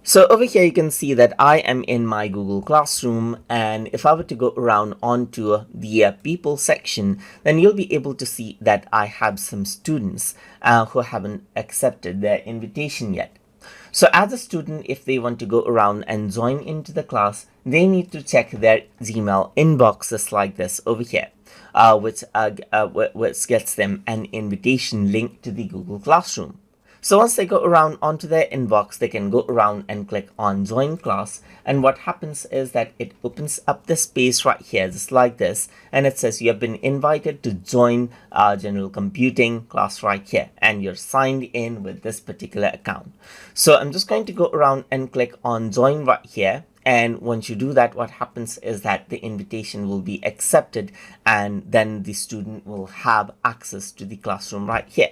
So over here you can see that I am in my Google Classroom, and if I were to go around onto the people section, then you'll be able to see that I have some students who haven't accepted their invitation yet. So as a student, if they want to go around and join into the class, they need to check their Gmail inboxes like this over here, which gets them an invitation link to the Google Classroom. So once they go around onto their inbox, they can go around and click on join class. And what happens is that it opens up this space right here, just like this. And it says you have been invited to join general computing class right here. And you're signed in with this particular account. So I'm just going to go around and click on join right here. And once you do that, what happens is that the invitation will be accepted, and then the student will have access to the classroom right here.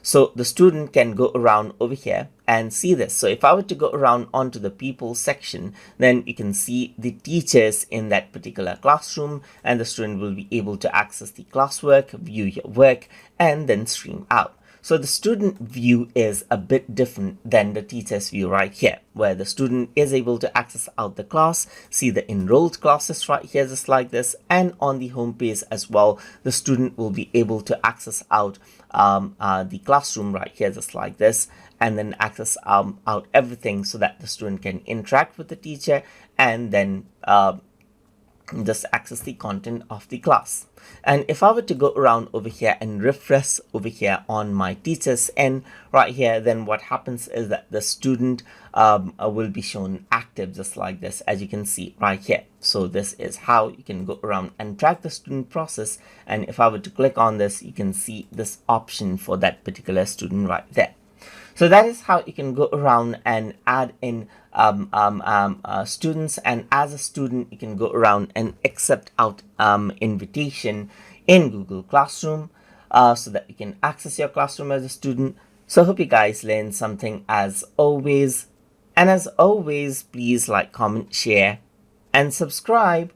So the student can go around over here and see this. So if I were to go around onto the people section, then you can see the teachers in that particular classroom, and the student will be able to access the classwork, view your work, and then stream out. So the student view is a bit different than the teacher's view right here, where the student is able to access out the class, see the enrolled classes right here, just like this, and on the home page as well, the student will be able to access out the classroom right here, just like this, and then access out everything so that the student can interact with the teacher and then just access the content of the class. And if I were to go around over here and refresh over here on my teachers end right here, then what happens is that the student will be shown active, just like this, as you can see right here. So this is how you can go around and track the student process. And if I were to click on this, you can see this option for that particular student right there. So that is how you can go around and add in students, and as a student you can go around and accept out invitation in Google Classroom so that you can access your classroom as a student. So I hope you guys learned something as always, and as always, please like, comment, share, and subscribe.